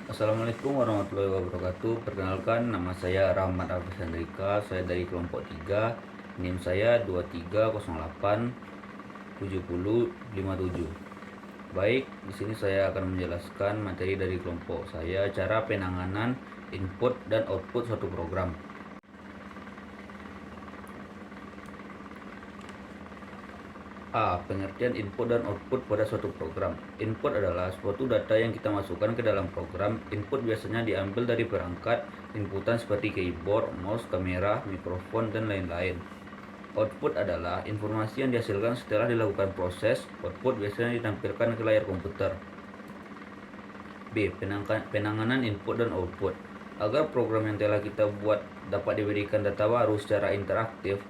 Assalamualaikum warahmatullahi wabarakatuh. Perkenalkan, nama saya Rahmat Hafiz Hendrika. Saya dari kelompok 3. NIM saya 23087057. Baik, di sini saya akan menjelaskan materi dari kelompok saya, cara penanganan input dan output suatu program. A. Pengertian input dan output pada suatu program. Input adalah suatu data yang kita masukkan ke dalam program. Input biasanya diambil dari perangkat inputan seperti keyboard, mouse, kamera, mikrofon, dan lain-lain. Output adalah informasi yang dihasilkan setelah dilakukan proses. Output biasanya ditampilkan ke layar komputer. B. Penanganan input dan output. Agar program yang telah kita buat dapat diberikan data baru secara interaktif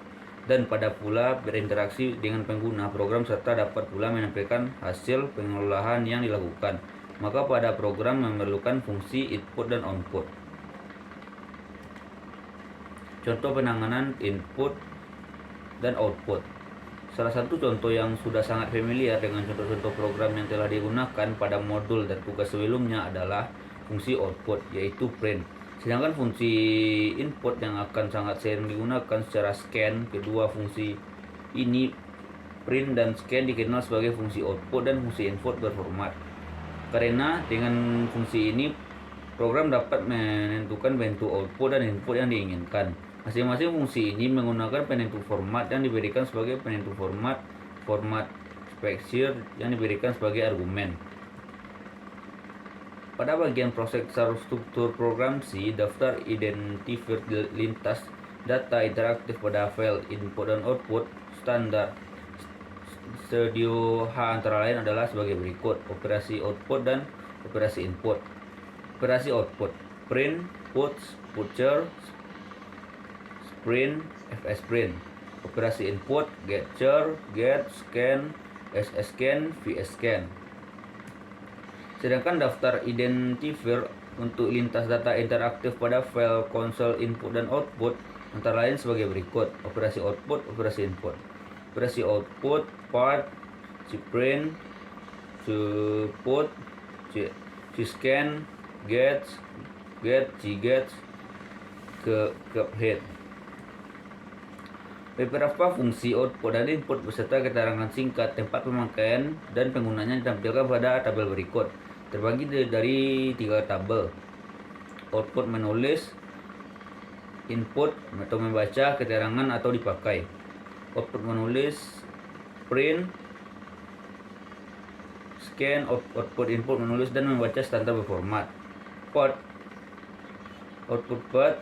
dan pada pula berinteraksi dengan pengguna, program serta dapat pula menampilkan hasil pengolahan yang dilakukan, maka pada program memerlukan fungsi input dan output. Contoh penanganan input dan output. Salah satu contoh yang sudah sangat familiar dengan contoh-contoh program yang telah digunakan pada modul dan tugas sebelumnya adalah fungsi output, yaitu print. Sedangkan fungsi input yang akan sangat sering digunakan secara scan. Kedua fungsi ini, print dan scan, dikenal sebagai fungsi output dan fungsi input berformat. Karena dengan fungsi ini, program dapat menentukan bentuk output dan input yang diinginkan. Masing-masing fungsi ini menggunakan penentu format yang diberikan sebagai penentu format specifier yang diberikan sebagai argumen. Pada bagian proses struktur program C, daftar identifier lintas data interaktif pada file input dan output standar Studio H antara lain adalah sebagai berikut: operasi output dan operasi input. Operasi output: print, puts, putcher, sprint, fsprint. Operasi input: getcher, get, scan, sscan, vscan. Sedangkan daftar identifier untuk lintas data interaktif pada file konsol input dan output antara lain sebagai berikut: operasi output, operasi input. Operasi output: part, print, put, scan, get, get, head. Beberapa fungsi output dan input beserta keterangan singkat, tempat pemakaian, dan penggunanya ditampilkan pada tabel berikut. Terbagi dari 3 tabel: output menulis, input atau membaca keterangan atau dipakai. Output menulis, print, scan. Output input menulis dan membaca standar berformat. Part, output part,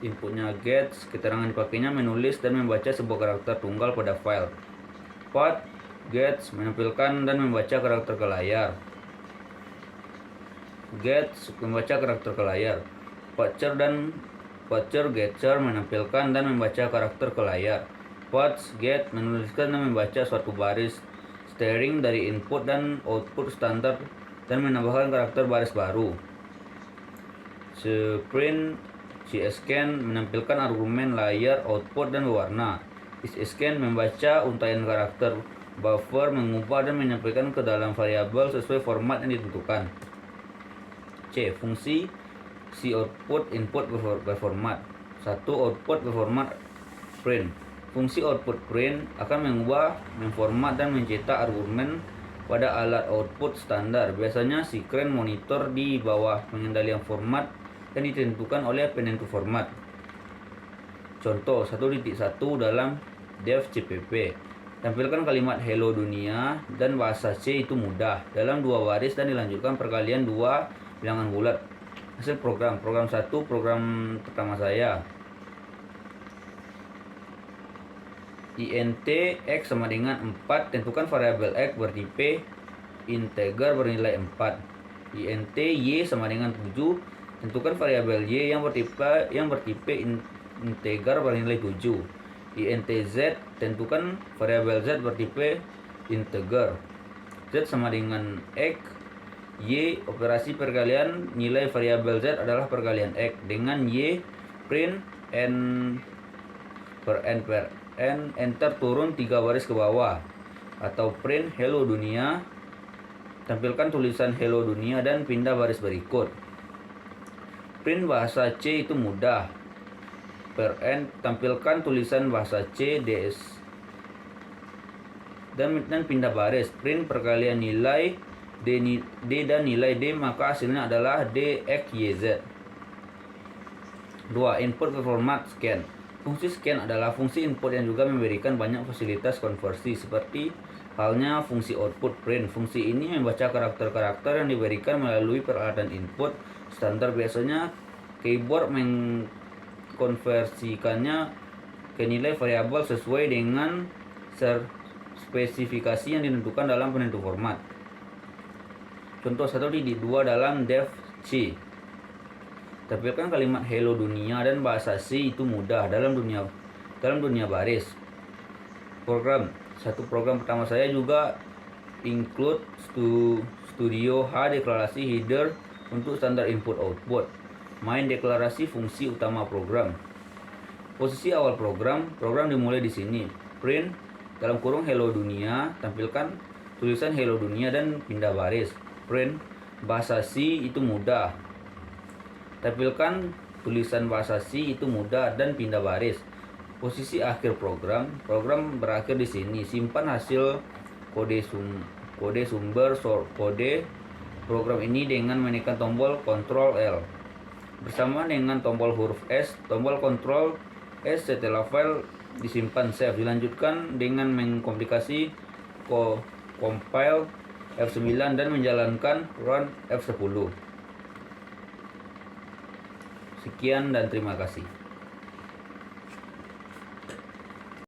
inputnya get, keterangan dipakainya menulis dan membaca sebuah karakter tunggal pada file. Part, get, menampilkan dan membaca karakter ke layar. Get, membaca karakter ke layar. Patcher, getcher, menampilkan dan membaca karakter ke layar. Pats, get, menuliskan dan membaca suatu baris string dari input dan output standar dan menambahkan karakter baris baru. Sprint, scan, menampilkan argumen layar, output, dan warna. Scan, membaca untaian karakter. Buffer, mengubah dan menyampaikan ke dalam variabel sesuai format yang ditentukan. C. Fungsi si output input berformat. 1. Output berformat print. Fungsi output print akan mengubah, memformat, dan mencetak argumen pada alat output standar, biasanya screen monitor di bawah pengendalian format yang ditentukan oleh penentu format. Contoh 1.1 dalam dev CPP. Tampilkan kalimat hello dunia dan bahasa C itu mudah dalam 2 baris dan dilanjutkan perkalian 2 bilangan bulat. Hasil program 1, program pertama saya. int x sama dengan 4, tentukan variabel x bertipe integer bernilai 4. int y sama dengan 7, tentukan variabel y yang bertipe integer bernilai 7. int z, tentukan variabel z bertipe integer. Z sama dengan x. Y, operasi perkalian nilai variabel z adalah perkalian x dengan y. Print n per n, enter turun 3 baris ke bawah, atau print hello dunia. Tampilkan tulisan hello dunia dan pindah baris berikut. Print bahasa C itu mudah. Parent, tampilkan tulisan bahasa C, DS, dan pindah baris. Print perkalian nilai D dan nilai D, maka hasilnya adalah D, X, Y, Z. 2. Input ke format scan. Fungsi scan adalah fungsi input yang juga memberikan banyak fasilitas konversi, seperti halnya fungsi output print. Fungsi ini membaca karakter-karakter yang diberikan melalui peralatan input standar. Biasanya keyboard mengkonversikannya ke nilai variabel sesuai dengan spesifikasi yang ditentukan dalam penentu format. Contoh 1.2 dalam dev C. Tampilkan kalimat hello dunia dan bahasa C itu mudah dalam dunia baris. Program. Program pertama saya juga include Studio H deklarasi header untuk standar input output. Main deklarasi fungsi utama program. Posisi awal program dimulai di sini. Print dalam kurung hello dunia, tampilkan tulisan hello dunia dan pindah baris. Print bahasa C itu mudah. Tampilkan tulisan bahasa C itu mudah dan pindah baris. Posisi akhir program berakhir di sini. Simpan hasil kode sumber source kode program ini dengan menekan tombol Ctrl L bersama dengan tombol huruf S, tombol Ctrl S setelah file disimpan save. Dilanjutkan dengan mengkomplikasi compile F9 dan menjalankan run F10. Sekian dan terima kasih.